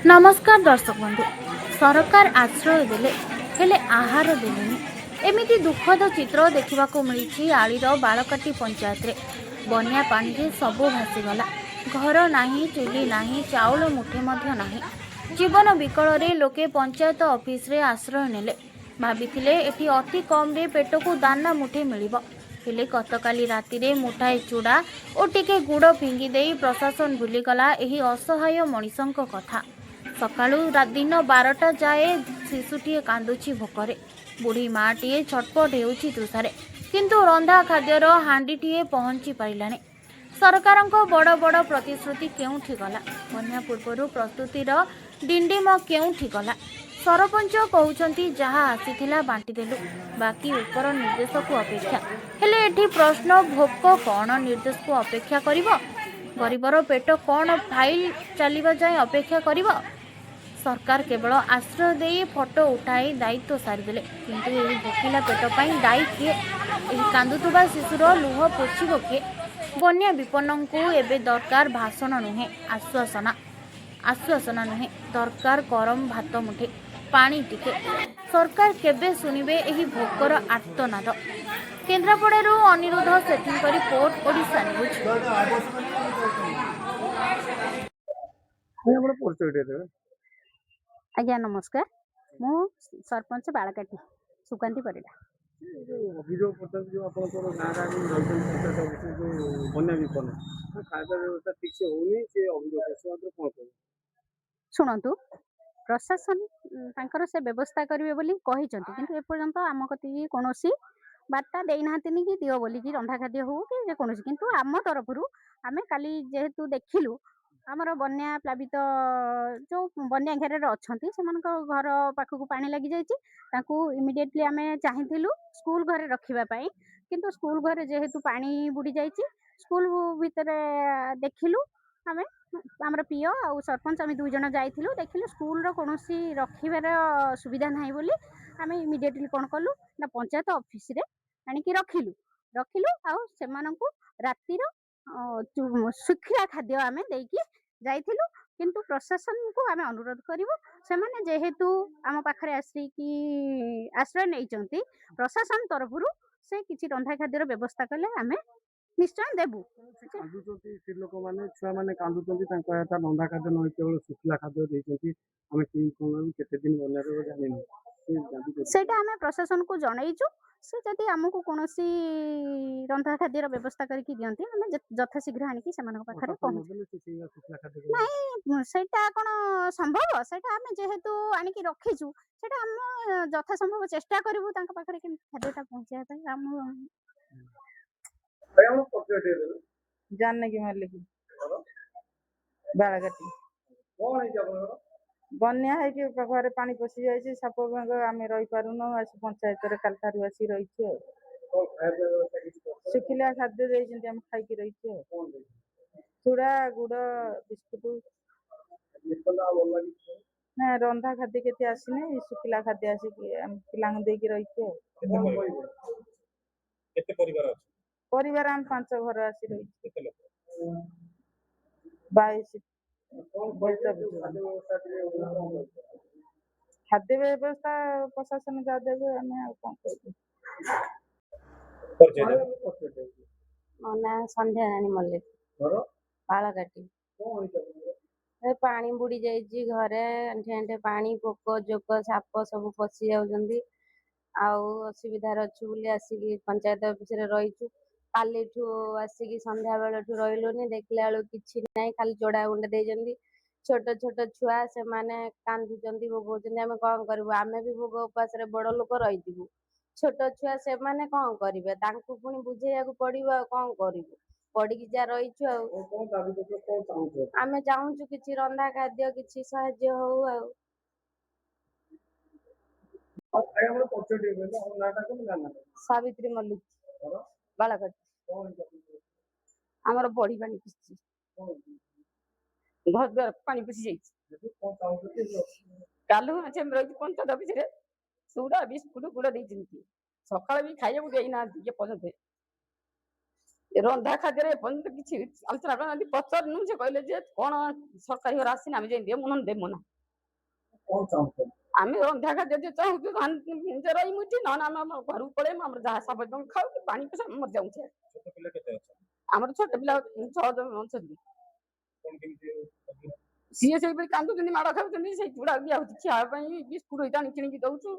नमस्कार दर्शक बंधु। सरकार आश्रय देले हेले आहार देलेनी एमिति दुखद चित्र देखा मिली आलीर बालकाटी पंचायत रे। बन्या पानी रे सबो भासीगला। घर नाही, चुली नाही, चाउल मुठे मध्य नाही। जीवन विकल रे लोके पंचायत ऑफिस रे आश्रय नेले। भाबिथिले एठी अति कम रे पेट को दाना मुठे मिलिबो। हेले गतकाली राति रे मुठाए चूड़ा और टिके गुड़ फिंगी देई प्रशासन भूलीगला एही असहाय मनीषंक कथा। सकाळू दिन 12टा जाए शिशुटीए कांदुची भोकरे। बुढ़ी माटीए छटपट हेउची तृषारे, किंतु रंधा खाद्यर हांडीटीए पहुंची पारिलानी। सरकारंको बड़ बड़ प्रतिश्रुति केउठी गला? बन्या पूर्वरु प्रस्तुतिर डिंडिम केउठी गला? सरपंच कहउछंती जहा आसीथिला बांटी देलु, बाकी ऊपर निर्देश को अपेक्षा। हेले एठी प्रश्न, भोक कौन निर्देश को अपेक्षा करिवो? गरीबर पेट कौन फाइल चलिबा जाए अपेक्षा करिवो? सरकार केवल आश्रय दे फोटो उठाई दायित्व सारिदेले, किंतु एही भोकिला पेट पाई दायी किए? एही कांदुथुबा शिशुर लुह पोछिबो किए? बन्या विपन्नंकु एबे दरकार भाषण नुहे, आश्वासन नुहे, दरकार गरम भात मुठे, पानी टिके। सरकार केबे सुनिबे एही भोकर आर्तनाद? केन्द्रापड़ारू अनिरुद्ध सेठींक रिपोर्ट, ओडिशा न्यूज। आज्ञा नमस्कार, मु सरपंच बालकाटी सुकांती परिडा। अभियोग जो आपंकर गाँव बन्या विपन्न खाଇବା व्यवस्था ठीक से होनी से अभियोग कौन कर शुणु, प्रशासन तांकर से व्यवस्था करेंगे बोली कहिसंती, किंतु एपर्यंत आम कति कौनसी बार्ता देना कि दियो बोली कि रंधा खाद्य हो कि जेकोसी, किंतु आम तरफ आम काली जेहेतु देखिलु आमर बन्या प्लावित जो बन्या घेर अच्छा से घर पाखक पानी लगी जाइए, इमिडिएटली आम चाहिलु स्कूल घरे रखापी, किंतु स्कूल घरे जेहेतु पानी बुड़ी जाइए स्कूल भितर देखिलु आम आमर पीओ आ सरपंच आम दुई जन जाइलु, देखिलु स्कूल कौन रखार सुविधा ना बोली आम इमिडिएटली कौन कलु ना पंचायत ऑफिस रे आणिकी रखिलु रातिर सुखिला खाद्य आम देकी जाइथिलु। किंतु प्रशासन को आम अनुरोध करिवु सेमाने जेहेतु आम पाखरे आसिकी आश्रय नैचंती, प्रशासन तरफरु से किछि रंधा खाद्यर व्यवस्था कले आम निश्चय देबु। लोक माने छुआ माने कांदुचंती रंधा खाद्य न केवल सुखिला खाद्य देइचंती आम कि कोन केते दिन बन्यारे जानिनु सेटा आम प्रशासन को जनइचु। से जदि आमको कौन रंधा खाद्यर व्यवस्था करके दियंती आम यथाशीघ्र आनिकी सेमानक पाखरे नहीं सेटा कौन संभव? सेटा आम जेहेतु आनिकी रखिचु सेटा आम यथा संभव चेष्टा करिवु तांका पाखरे कि खाद्यटा पहुंचाया पई। जानकी मल्लिक बाळगाटी बन्या है घरे पानी पशि जाइए, साप बेंग आम रही पारुन, आस पंचायत कालठारू आसी रही सुखिला खाद्य देते आम खाई रही चूड़ा गुड़ बिस्कुट ना रंधा खाद्य के आसनी, सुखिला खाद्य आसिक पिला देकी रही परिवार आम 5 घर आसी रही 22 खाद्य व्यवस्था प्रशासन जहाँ देवे आम कौन मो ना संध्या राणी मल्लिक बाळगाटी। पानी बुड़ी जाइए घरे अंठे अंठे पानी, पोक जोक साप सब पशि जाउछंती। असुविधार अच्छु बोली आसिकी पंचायत ऑफिस रे रहीचु। कालीठू आसिकी संध्या बेलठू रहिलुनी, देखला बेलू किछि नाही, खाली जोड़ा गुंडे देइछंती। छोट छोट छुआ से माने कांदुचंती, भोगउचंती। आमे कौन करबु? आमे भी भोग उपास रे बड़ लोक रहिथिबु। छोट छुआ से माने कौन करिवे? तांकु पुणी बुझेयाकु पड़िबो। कौन करिबु? पड़िकी जा रहीचु। आमे चाहूचु किछि रंधा खाद्य किछि साहाय्य होउ। सावित्री मल्लिक बालाघाट। आमर बड़ी पानी पसी घर द्वार पानी पसी जाइए। कालू रही पंचायत ऑफिस रे चूड़ा बिस्कुट गुड़ देइछंती, सकाळ भी खाइबा देइना के पर्यंत रंधा खाद्य पर्यंत किसी आलोचना करना पचारू से कहले कौन सरकारी घर आसी ना देमुना କଣ ଚାହୁଁଛନ୍ତି? ଆମେ ରନ୍ଧା ଖାଦ୍ୟ ଯେ ଚାହୁଁଛୁ ନିଜେ ରହିମୁ ଏଠି, ନହେଲେ ଆମେ ଆମ ଘରକୁ ପଳେଇମୁ। ଆମର ଯାହା ସାବତ ଖାଉ କି ପାଣି ପଇସା ମରିଯାଉ। ଛୋଟ ପିଲା କେତେ ଅଛନ୍ତି? ଆମର ଛୋଟ ପିଲା 6 ଜଣ ଅଛନ୍ତି। କଣ କେମିତି ଅସୁବିଧା? ସିଏ ସେଇଭଳି କାନ୍ଦୁଛନ୍ତି, ମାଡ଼ ଖାଉଛନ୍ତି। ସେଇ ଚୁଡ଼ା ଦିଆ ହଉଛି ଖିଆ ପାଇଁ, ବିସ୍କୁଟ ହେଇଟା କିଣିକି ଦଉଛୁ।